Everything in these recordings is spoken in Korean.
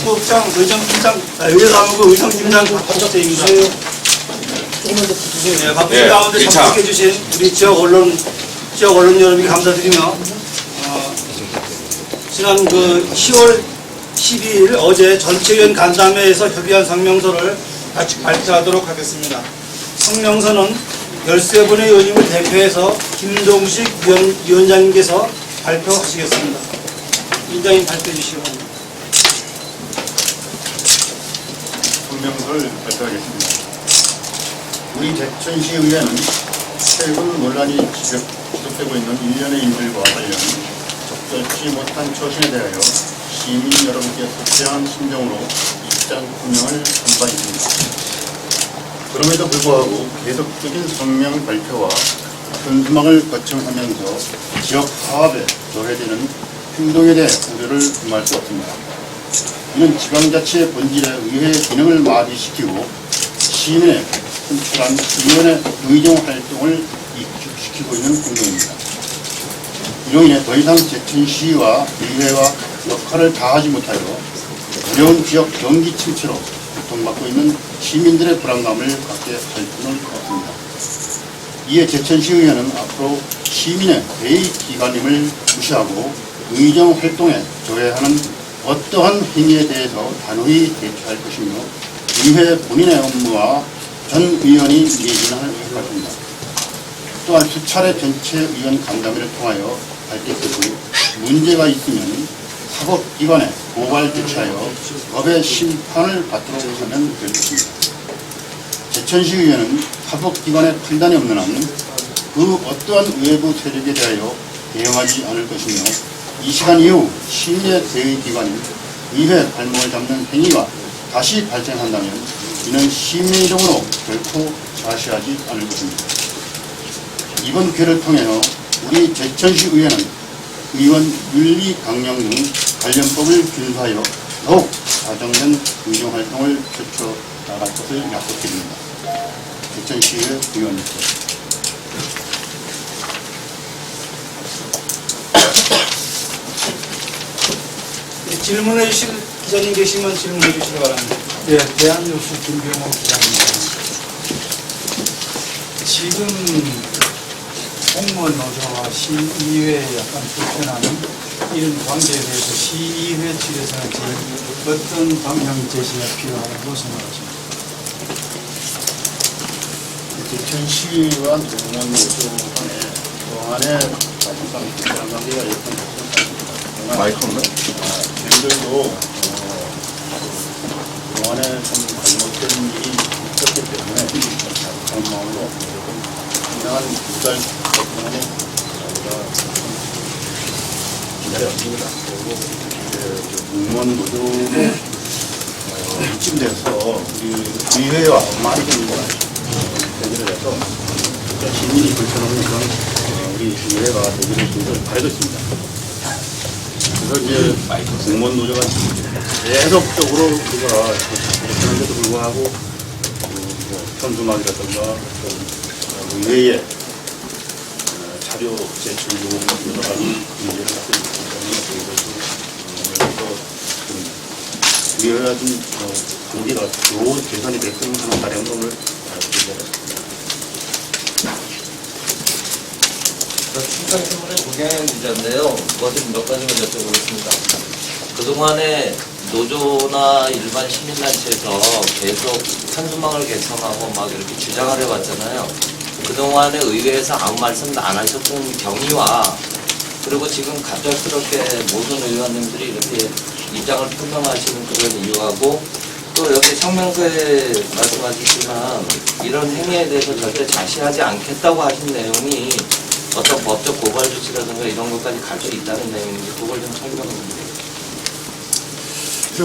국장, 의정팀장, 의회사무부 의정팀장 박석재입니다. 네, 바쁘신 가운데 참석해주신 우리 지역 언론 여러분께 감사드리며, 지난 10월 12일 어제 전체위원 간담회에서 협의한 성명서를 같이 발표하도록 하겠습니다. 성명서는 13분의 의원님을 대표해서 김동식 위원장님께서 발표하시겠습니다. 위원장님 발표해 주시기 바랍니다. 성명서를 발표하겠습니다. 우리 제천시의회는 최근 논란이 지속되고 있는 일련의 인들과 관련 적절치 못한 처신에 대하여 시민 여러분께 속죄한 심정으로 입장 표명을 한 바 있습니다. 그럼에도 불구하고 계속적인 성명 발표와 현수막을 거청하면서 지역 화합에 저해되는 행동에 대해 우려를 금할 수 없습니다. 이는 지방자치의 본질의 의회 기능을 마비시키고 시민의 순출한 의원의 의정 활동을 위축시키고 있는 행동입니다. 이로 인해 더 이상 제천시와 의회와 역할을 다하지 못하여 어려운 지역 경기 침체로 고통받고 있는 시민들의 불안감을 갖게 할 수는 없습니다. 이에 제천시의회는 앞으로 시민의 대의기관임을 무시하고 의정 활동에 조회하는 어떠한 행위에 대해서 단호히 대처할 것이며 의회 본인의 업무와 전 의원이 매진할 것입니다. 또한 수차례 전체 의원 간담회를 통하여 밝혔듯이 문제가 있으면 사법기관에 고발 조치하여 법의 심판을 받도록 하면 될 것입니다. 제천시의회는 사법기관의 판단이 없는 한 그 어떠한 외부 세력에 대하여 대응하지 않을 것이며 이 시간 이후 시민의 대의기관인 의회 발목을 잡는 행위가 다시 발생한다면 이는 시민이동으로 결코 자시하지 않을 것입니다. 이번 기회를 통해서 우리 제천시 의회는 의원 윤리 강령 등 관련법을 준수하여 더욱 과정된 의정활동을 펼쳐 나갈 것을 약속드립니다. 제천시의회 의원입니다. 질문해 주실 기자님 계시면 질문해 주시기 바랍니다. 네, 대한뉴스 김병호 기자입니다. 지금 공무원 노조와 시의회에 약간 불편하는 이런 관계에 대해서 시의회 측에서는 어떤 방향 제시가 필요하다고 생각하십니까? 제천시와 공무원 노조 간에 그동안에 사실상 불편한 관계가 있었던 마이크 없나? 저희들도 그동안에 좀 잘못된 일이 있었기 때문에 그런 마음으로 상당한 2달 동안에 저희가 기다렸습니다. 그리고 공무원 노조도 이쯤 돼서 우리 의회와 많이 좀 대결을 해서 시민이 불편없는 그런 우리 의회가 대결을 준비를 바라고 있습니다. 그래서 이제 공무원 노조가 계속적으로 우리가 그런데도 불구하고 현수막이라든가 의회에 자료 제출 요구 여러 가지 문제를 갖고 있기 때문에 저희들도 의회가 좀 관계가 좋은 개선이 됐으면 하는 바람을 드리겠습니다. 충청신문의 고경현 기자인데요. 몇 가지만 여쭤보겠습니다. 그동안에 노조나 일반 시민단체에서 계속 현수막을 개선하고 막 이렇게 주장을 해왔잖아요. 그동안에 의회에서 아무 말씀도 안 하셨던 경위와 그리고 지금 갑작스럽게 모든 의원님들이 이렇게 입장을 표명하시는 그런 이유하고 또 여기 성명서에 말씀하셨지만 이런 행위에 대해서 절대 자시하지 않겠다고 하신 내용이 어떤 법적 고발 조치라든가 이런 것까지 갈 수 있다는 내용인지 그걸 좀 설명을 해주세요.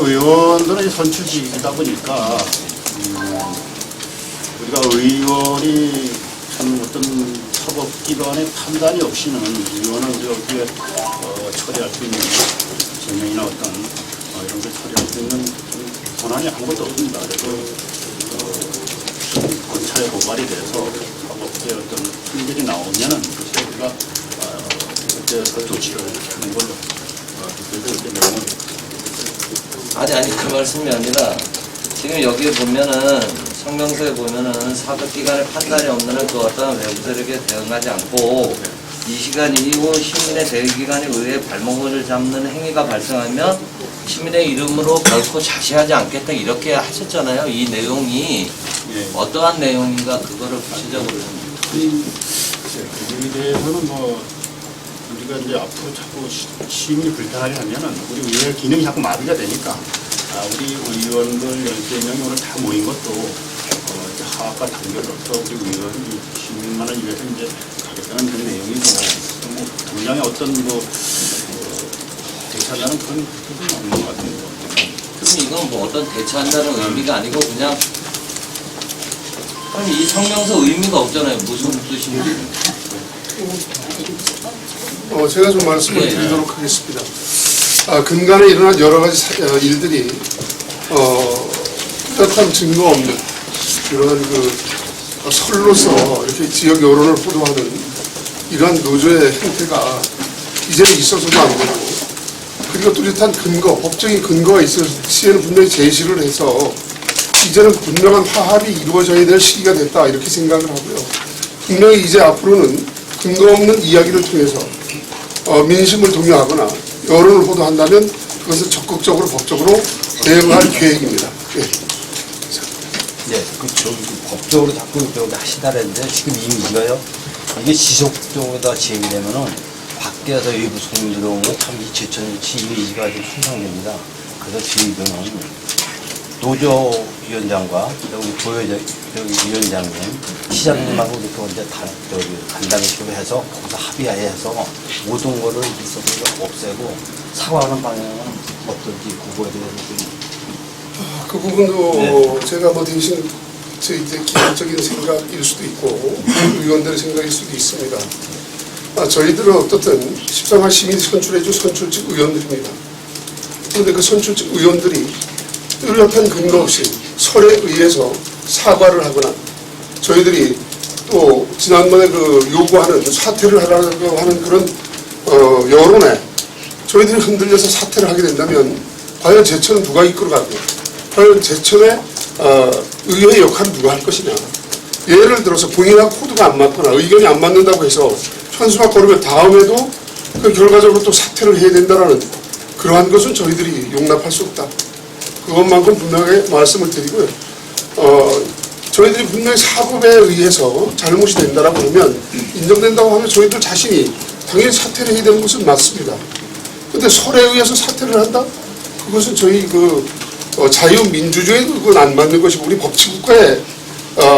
의원들은 선출직이다 보니까 우리가 의원이 참 어떤 사법기관의 판단이 없이는 의원은 여기에 처리할 수 있는 제명이나 어떤 이런 걸 처리할 수 있는 권한이 아무것도 없습니다. 그래서 검찰에 고발이 돼서 사법부의 어떤 판결이 나오면은 그때 우리가 그때서 조치를 하는 걸로 그래서 이렇게 내용을 아니 그 말씀이 아니라 지금 여기에 보면은 성명서에 보면은 사법기관의 판단이 없는 한 그 어떤 외부 세력에 대응하지 않고 이 시간 이후 시민의 대기관에 의해 발목을 잡는 행위가 발생하면 시민의 이름으로 결코 자시하지 않겠다 이렇게 하셨잖아요. 이 내용이 예. 어떠한 내용인가 그거를 구체적으로 부분에 대해서는 뭐 우리가 이제 앞으로 자꾸 시민이 불편하게 하면은 우리 의회 기능이 자꾸 마비가 되니까 우리 의원들 13명이 오늘 다 모인 것도 이제 하악과 단결로서 우리 의원이 시민만을 위해서 이제 가겠다는 그런 내용이고 뭐 당장에 어떤 대처하는 그런 뜻은 없는 것 같은데. 그럼 이건 뭐 어떤 대처한다는 의미가 아니고 그냥 아니 이 성명서 의미가 없잖아요. 무슨 뜻인지. 제가 좀 말씀을 예. 드리도록 하겠습니다. 근간에 일어난 여러 가지 일들이 뚜렷한 증거 없는 이런 설로서 이렇게 지역 여론을 호도하는 이러한 노조의 행태가 이제는 있어서도 안 되고, 그리고 뚜렷한 근거, 법적인 근거가 있을 시에는 분명히 제시를 해서 이제는 분명한 화합이 이루어져야 될 시기가 됐다 이렇게 생각을 하고요. 분명히 이제 앞으로는 근거 없는 이야기를 통해서 민심을 동요하거나 여론을 호도한다면 그것을 적극적으로 법적으로 대응할 계획입니다. 예. 네, 그렇죠. 법적으로 자꾸 여기 하시다랬는데 지금 이미지가요. 이게 지속적으로 제기되면은 밖에서 외부 소문 들어온 거참 제천시 이미지가 좀 손상됩니다. 그래서 저희 의견은 노조위원장과 여기 위원장님, 시장님하고 이렇게 먼저 간담회식으로 해서 거기서 합의해서 모든 거를 있어서 없애고 사과하는 방향은 어떤지 그거에 대해서 좀. 그 부분도 제가 뭐 대신 제 이제 기본적인 생각일 수도 있고 의원들의 생각일 수도 있습니다. 저희들은 어떻든 십상한 시민이 선출해준 선출직 의원들입니다. 그런데 그 선출직 의원들이 뚜렷한 근거 없이 설에 의해서 사과를 하거나 저희들이 또 지난번에 요구하는 사퇴를 하라고 하는 그런 여론에 저희들이 흔들려서 사퇴를 하게 된다면 과연 제천은 누가 이끌어가고 과연 제천의 의회의 역할을 누가 할 것이냐. 예를 들어서 본인하고 코드가 안 맞거나 의견이 안 맞는다고 해서 현수막 걸으면 다음에도 그 결과적으로 또 사퇴를 해야 된다는 그러한 것은 저희들이 용납할 수 없다. 그것만큼 분명하게 말씀을 드리고요. 저희들이 분명히 사법에 의해서 잘못이 된다라고 하면 인정된다고 하면 저희들 자신이 당연히 사퇴를 해야 되는 것은 맞습니다. 그런데 설에 의해서 사퇴를 한다? 그것은 저희 자유민주주의에 그건 안 맞는 것이고 우리 법치국가에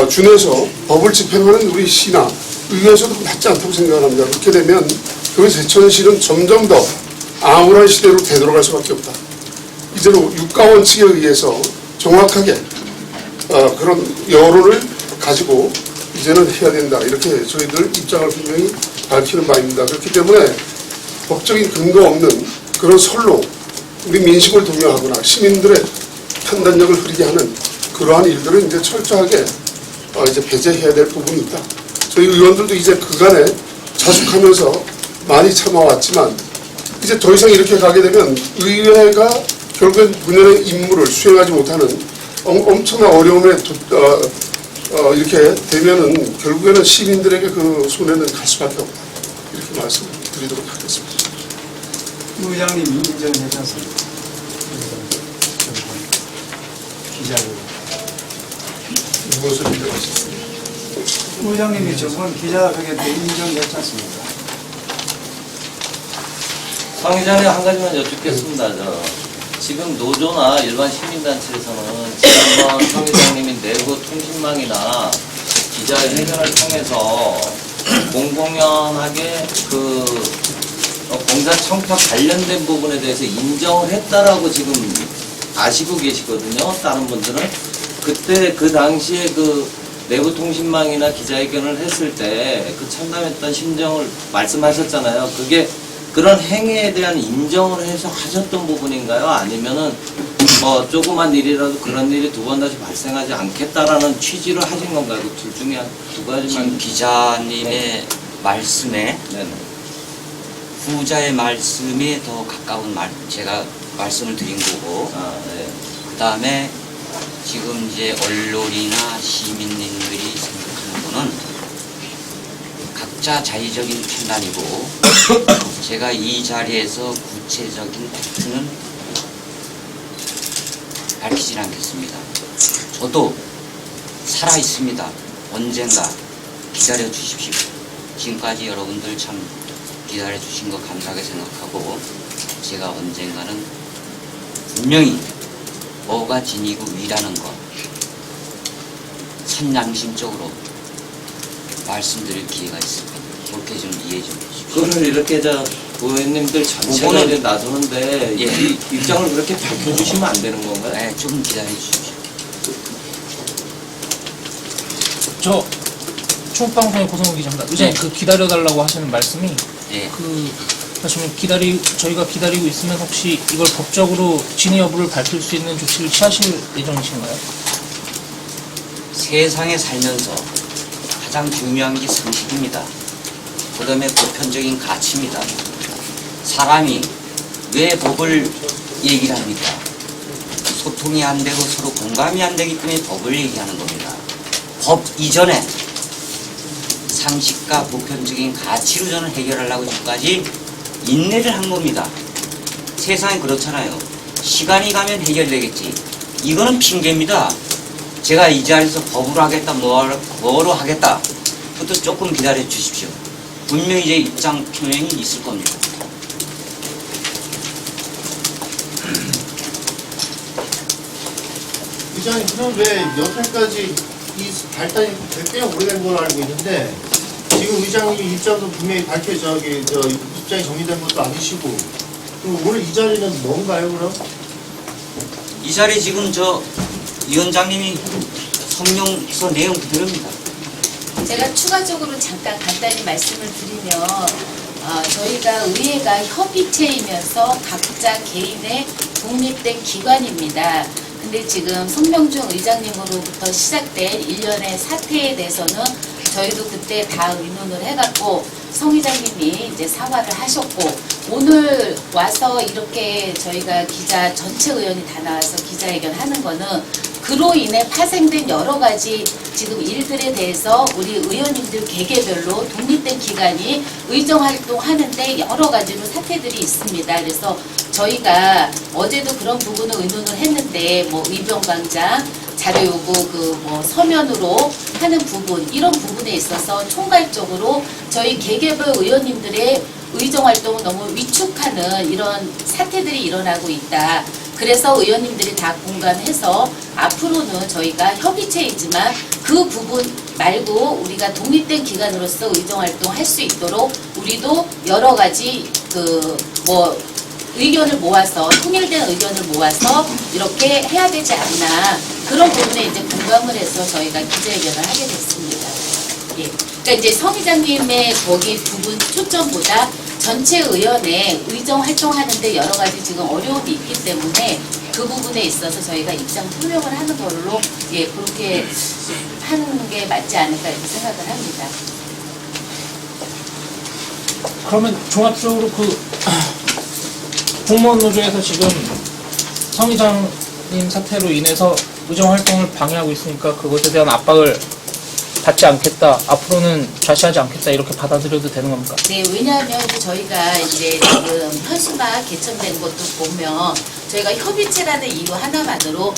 준해서 법을 집행하는 우리 시나 의회에서도 맞지 않다고 생각합니다. 그렇게 되면 그 제천시는 점점 더 암울한 시대로 되돌아갈 수밖에 없다. 이제는 육가원칙에 의해서 정확하게 그런 여론을 가지고 이제는 해야 된다. 이렇게 저희들 입장을 분명히 밝히는 바입니다. 그렇기 때문에 법적인 근거 없는 그런 설로 우리 민심을 동요하거나 시민들의 판단력을 흐리게 하는 그러한 일들을 이제 철저하게 이제 배제해야 될 부분이 있다. 저희 의원들도 이제 그간에 자숙하면서 많이 참아왔지만 이제 더 이상 이렇게 가게 되면 의회가 결국엔 본연의 임무를 수행하지 못하는 엄청난 어려움에 이렇게 되면은 결국에는 시민들에게 그 손해는 갈 수밖에 없다. 이렇게 말씀드리도록 하겠습니다. 의장님이 인정하지 않습니까? 기자를. 무엇을 인정하셨습니까? 의장님이 저번 기자회견 때 인정했지 않습니까? 상 기자님 한 가지만 여쭙겠습니다. 지금 노조나 일반 시민단체에서는 지난번 상 기자님이 내부 통신망이나 기자회견을 통해서 공공연하게 공사 청탁 관련된 부분에 대해서 인정을 했다라고 지금 아시고 계시거든요. 다른 분들은. 그때 그 당시에 내부 통신망이나 기자회견을 했을 때 그 참담했던 심정을 말씀하셨잖아요. 그게 그런 행위에 대한 인정을 해서 하셨던 부분인가요? 아니면은 뭐 조그만 일이라도 그런 일이 두 번 다시 발생하지 않겠다라는 취지로 하신 건가요? 그 둘 중에 한 두 지금 가지만. 기자님의 말씀에 네네. 후자의 말씀에 더 가까운 제가 말씀을 드린 거고, 아, 네. 그 다음에 지금 이제 언론이나 시민님들이 생각하는 거는 각자 자의적인 판단이고, 제가 이 자리에서 구체적인 팩트는 밝히진 않겠습니다. 저도 살아 있습니다. 언젠가 기다려 주십시오. 지금까지 여러분들 참 기다려 주신 거 감사하게 생각하고, 제가 언젠가는 분명히 뭐가 진이고 위라는 거 선양심적으로 말씀드릴 기회가 있습니다. 그렇게 좀 이해 좀 해주십시오. 그거를 이렇게 의원님들 전체가 그거는- 이제 나서는데 예. 이 입장을 그렇게 밝혀주시면 안 되는 건가요? 네, 좀 기다려 주십시오. 저 초록방송의 고성우 기자입니다. 의장님 네. 그 기다려달라고 하시는 말씀이 예. 사실 저희가 기다리고 있으면 혹시 이걸 법적으로 진위 여부를 밝힐 수 있는 조치를 취하실 예정이신가요? 세상에 살면서 가장 중요한 게 상식입니다. 그 다음에 보편적인 가치입니다. 사람이 왜 법을 얘기를 합니까? 소통이 안 되고 서로 공감이 안 되기 때문에 법을 얘기하는 겁니다. 법 이전에 상식과 보편적인 가치로 저는 해결하려고 지금까지 인내를 한 겁니다. 세상이 그렇잖아요. 시간이 가면 해결되겠지. 이거는 핑계입니다. 제가 이 자리에서 법으로 하겠다, 뭐로 하겠다. 그것도 조금 기다려 주십시오. 분명히 제 입장 표명이 있을 겁니다. 의장님, 그럼 왜 여태까지 이 발단이 꽤 오래된 걸로 알고 있는데 지금 의장님 입장도 분명히 입장이 정리된 것도 아니시고 그럼 오늘 이 자리는 뭔가요, 그럼? 이 자리에 지금 위원장님이 성명서 내용 그대로입니다. 제가 추가적으로 잠깐 간단히 말씀을 드리면 저희가 의회가 협의체이면서 각자 개인의 독립된 기관입니다. 근데 지금 송명중 의장님으로부터 시작된 일련의 사태에 대해서는 저희도 그때 다 의논을 해갖고 성 의장님이 이제 사과를 하셨고 오늘 와서 이렇게 저희가 기자 전체 의원이 다 나와서 기자회견 하는 거는 그로 인해 파생된 여러 가지 지금 일들에 대해서 우리 의원님들 개개별로 독립된 기관이 의정활동하는데 여러 가지로 사태들이 있습니다. 그래서 저희가 어제도 그런 부분을 의논을 했는데 뭐 의병광장 자료 요구 서면으로 하는 부분 이런 부분에 있어서 총괄적으로 저희 개개별 의원님들의 의정활동을 너무 위축하는 이런 사태들이 일어나고 있다. 그래서 의원님들이 다 공감해서 앞으로는 저희가 협의체이지만 그 부분 말고 우리가 독립된 기관으로서 의정활동 할 수 있도록 우리도 여러 가지 의견을 모아서 통일된 의견을 모아서 이렇게 해야 되지 않나 그런 부분에 이제 공감을 해서 저희가 기자회견을 하게 됐습니다. 예. 그러니까 이제 성 의장님의 거기 부분 초점보다 전체 의원의 의정 활동하는데 여러 가지 지금 어려움이 있기 때문에 그 부분에 있어서 저희가 입장 표명을 하는 걸로 그렇게 하는 게 맞지 않을까 이렇게 생각을 합니다. 그러면 종합적으로 공무원 노조에서 지금 성 의장님 사태로 인해서 의정 활동을 방해하고 있으니까 그것에 대한 압박을 받지 않겠다, 앞으로는 좌시하지 않겠다 이렇게 받아들여도 되는 겁니까? 네, 왜냐하면 저희가 이제 지금 현수막 개천된 것도 보면 저희가 협의체라는 이유 하나만으로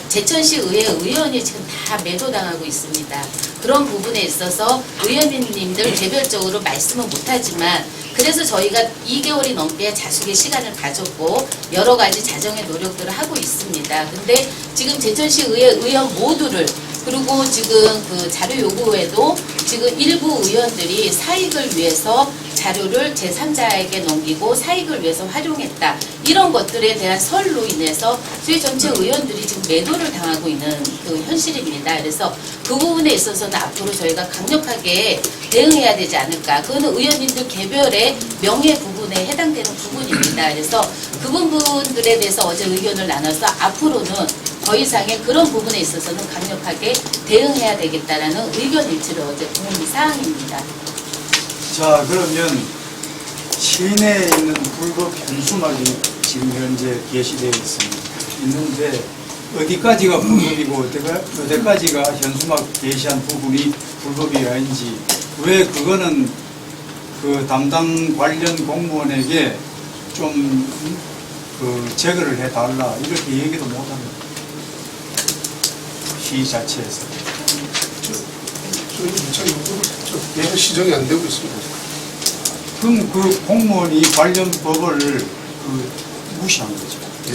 제천시 의회 의원이 지금 다 매도당하고 있습니다. 그런 부분에 있어서 의원님들 개별적으로 말씀은 못하지만 그래서 저희가 2개월이 넘게 자숙의 시간을 가졌고 여러 가지 자정의 노력들을 하고 있습니다. 근데 지금 제천시 의회 의원 모두를 그리고 지금 그 자료 요구에도 지금 일부 의원들이 사익을 위해서 자료를 제3자에게 넘기고 사익을 위해서 활용했다. 이런 것들에 대한 설로 인해서 저희 전체 의원들이 지금 매도를 당하고 있는 그 현실입니다. 그래서 그 부분에 있어서는 앞으로 저희가 강력하게 대응해야 되지 않을까. 그거는 의원님들 개별의 명예 부분에 해당되는 부분입니다. 그래서 그 부분들에 대해서 어제 의견을 나눠서 앞으로는 더 이상의 그런 부분에 있어서는 강력하게 대응해야 되겠다라는 의견 일치를 어제 공유 사항입니다. 자, 그러면 시내에 있는 불법 현수막이 지금 현재 게시되어 있는데 어디까지가 불법이고 어디까지가 현수막 게시한 부분이 불법이 아닌지, 왜 그거는 그 담당 관련 공무원에게 좀 제거를 해달라 이렇게 얘기도 못합니다. 시 자체에서. 계속 시정이 안 되고 있습니다. 그럼 그 공무원이 관련 법을 무시한 거죠. 예.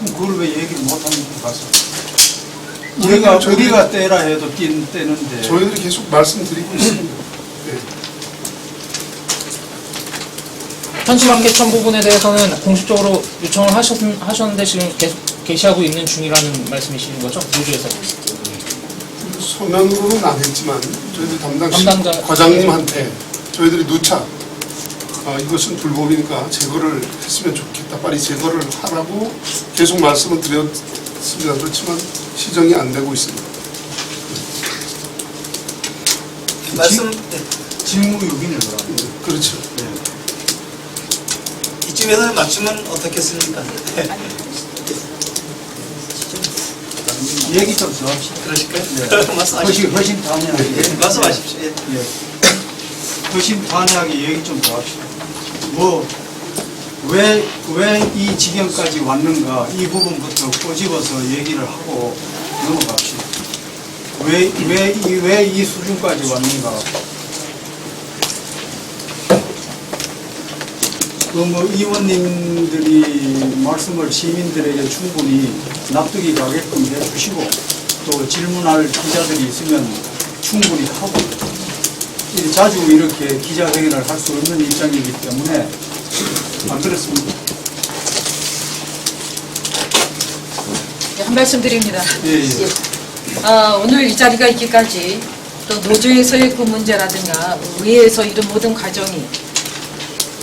그럼 그걸 왜 얘기를 못하는 거 가서? 우리가 떼라 해도 떼는데. 저희들이 계속 말씀드리고 있습니다. 네. 현수막 개천 부분에 대해서는 공식적으로 요청을 하셨는데 지금 계속 게시하고 있는 중이라는 말씀이시는 거죠? 노조에서. 서면으로는 안 했지만 저희들 담당자 과장님한테 저희들이 누차 이것은 불법이니까 제거를 했으면 좋겠다. 빨리 제거를 하라고 계속 말씀을 드렸습니다. 그렇지만 시정이 안 되고 있습니다. 직무유기를 그러면. 그렇죠. 이쯤에서 맞추면 어떻겠습니까? 얘기 좀 더 합시다. 그러실까요? 네. 말씀하십시오. 훨씬 단호하게. 말씀하십시오. 예. 훨씬 단호하게 얘기 좀 더 합시다. 왜 이 지경까지 왔는가, 이 부분부터 꼬집어서 얘기를 하고 넘어갑시다. 왜 이 수준까지 왔는가. 의원님들이 말씀을 시민들에게 충분히 납득이 가게끔 해주시고, 또 질문할 기자들이 있으면 충분히 하고, 자주 이렇게 기자회견을 할 수 없는 입장이기 때문에. 안 그렇습니까? 한 말씀 드립니다. 예. 오늘 이 자리가 있기까지 또 노조에서의 그 문제라든가 의회에서 이런 모든 과정이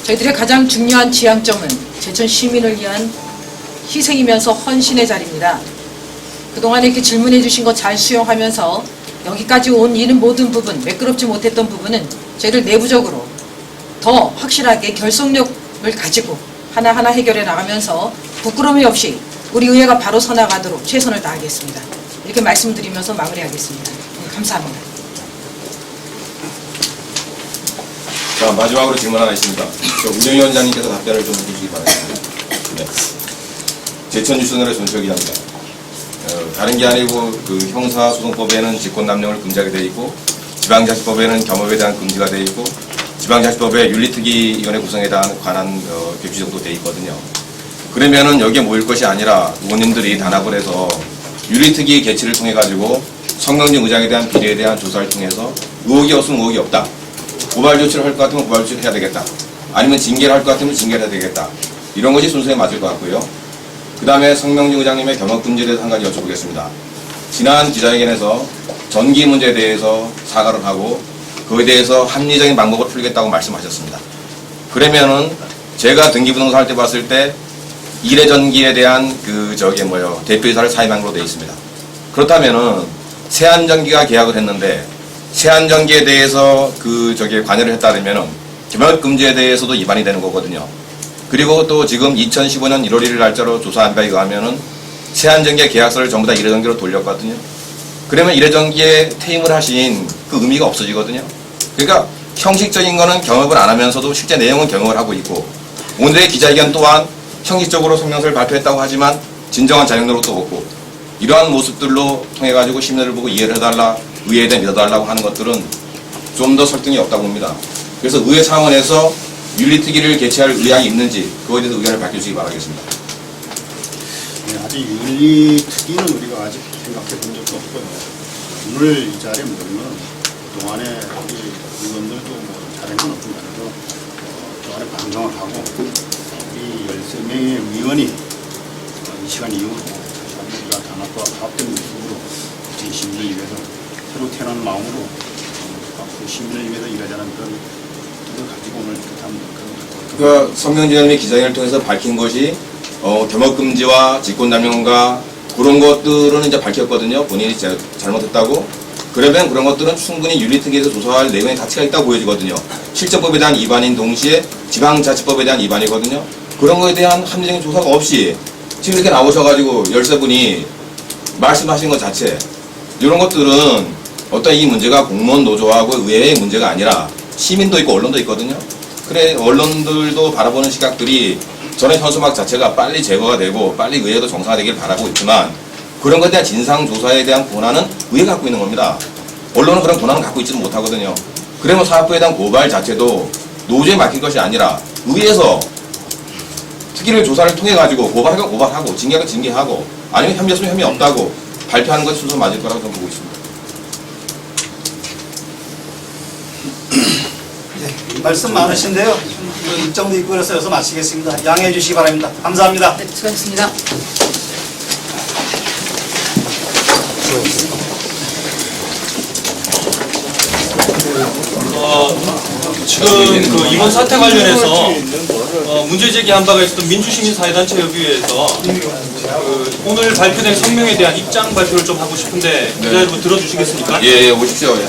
저희들의 가장 중요한 지향점은 제천 시민을 위한 희생이면서 헌신의 자리입니다. 그동안 이렇게 질문해 주신 거 잘 수용하면서 여기까지 온 이런 모든 부분, 매끄럽지 못했던 부분은 저희들 내부적으로 더 확실하게 결속력을 가지고 하나하나 해결해 나가면서 부끄러움이 없이 우리 의회가 바로 서나가도록 최선을 다하겠습니다. 이렇게 말씀드리면서 마무리하겠습니다. 네, 감사합니다. 자, 마지막으로 질문 하나 있습니다. 운영위원장님께서 답변을 좀 해주시기 바랍니다. 네. 제천뉴스널의 전철 기자입니다. 다른 게 아니고 그 형사소송법에는 직권남용을 금지하게 되어 있고, 지방자치법에는 겸업에 대한 금지가 되어 있고, 지방자치법에 윤리특위위원회 구성에 관한 규정도 되어 있거든요. 그러면은 여기에 모일 것이 아니라 의원님들이 단합을 해서 윤리특위 개최를 통해 가지고 성명진 의장에 대한 비리에 대한 조사를 통해서 의혹이 없으면 의혹이 없다. 고발 조치를 할 것 같으면 고발 조치를 해야 되겠다. 아니면 징계를 할 것 같으면 징계를 해야 되겠다. 이런 것이 순서에 맞을 것 같고요. 그 다음에 성명진 의장님의 겸업 금지에 대해서 한 가지 여쭤보겠습니다. 지난 기자회견에서 전기 문제에 대해서 사과를 하고 그에 대해서 합리적인 방법을 풀겠다고 말씀하셨습니다. 그러면은 제가 등기부등본 할 때 봤을 때 이례전기에 대한 대표이사를 사임한 걸로 되어 있습니다. 그렇다면은 세안전기가 계약을 했는데 세안전기에 대해서 관여를 했다면은 겸업금지에 대해서도 위반이 되는 거거든요. 그리고 또 지금 2015년 1월 1일 날짜로 조사한 바에 의하면은 세안전기의 계약서를 전부 다 이례전기로 돌렸거든요. 그러면 이례전기에 퇴임을 하신 그 의미가 없어지거든요. 그러니까 형식적인 거는 경업을 안 하면서도 실제 내용은 경업을 하고 있고, 오늘의 기자회견 또한 형식적으로 성명서를 발표했다고 하지만 진정한 자격 노력도 없고, 이러한 모습들로 통해 가지고 시민들을 보고 이해를 해달라, 의회에 대해 믿어달라고 하는 것들은 좀 더 설득이 없다고 봅니다. 그래서 의회 상원에서 윤리특위를 개최할 의향이 있는지 그거에 대해서 의견을 밝혀주시기 바라겠습니다. 네, 아직 윤리특위는 우리가 아직 생각해 본 적도 없고요. 오늘 이 자리에 모이면 그동안에 우리 의원들도 뭐 잘한 건 없습니다. 그래서 그동안에 방송을 하고 우리 13명의 의원이 이 시간 이후로 다시 한번 우리가 단합과 합된 모습으로 제 시민을 위해서 새로 태어난 마음으로 그 시민을 위해서 일하자는 그런 뜻을 가지고 오늘 그 성명진 의원이 기자회견을 통해서 밝힌 것이 겸업금지와 직권남용과 그런 것들은 이제 밝혔거든요. 본인이 잘못했다고. 그러면 그런 것들은 충분히 윤리특위에서 조사할 내용의 가치가 있다고 보여지거든요. 실제법에 대한 위반인 동시에 지방자치법에 대한 위반이거든요. 그런 거에 대한 합리적인 조사가 없이 지금 이렇게 나오셔가지고 13분이 말씀하신 것 자체 이런 것들은 어떤 이 문제가 공무원 노조하고 의회의 문제가 아니라 시민도 있고 언론도 있거든요. 그래 언론들도 바라보는 시각들이 저는 현수막 자체가 빨리 제거가 되고 빨리 의회도 정상화되길 바라고 있지만 그런 것에 대한 진상조사에 대한 권한은 의회가 갖고 있는 겁니다. 언론은 그런 권한을 갖고 있지는 못하거든요. 그러면 사업부에 대한 고발 자체도 노조에 맡길 것이 아니라 의회에서 특위를 조사를 통해 가지고 고발하면 고발하고 징계하면 징계하고 아니면 혐의였으면 혐의 없다고 발표하는 것이 순서 맞을 거라고 저는 보고 있습니다. 말씀 많으신데요. 일정도 있고 그래서 여기서 마치겠습니다. 양해해 주시기 바랍니다. 감사합니다. 네, 수고하셨습니다. 지금 그 이번 사태 관련해서 문제 제기한 바가 있었던 민주시민사회단체협의회에서 오늘 발표된 성명에 대한 입장 발표를 좀 하고 싶은데 기자 여러분 들어주시겠습니까? 예, 오십시오. 예.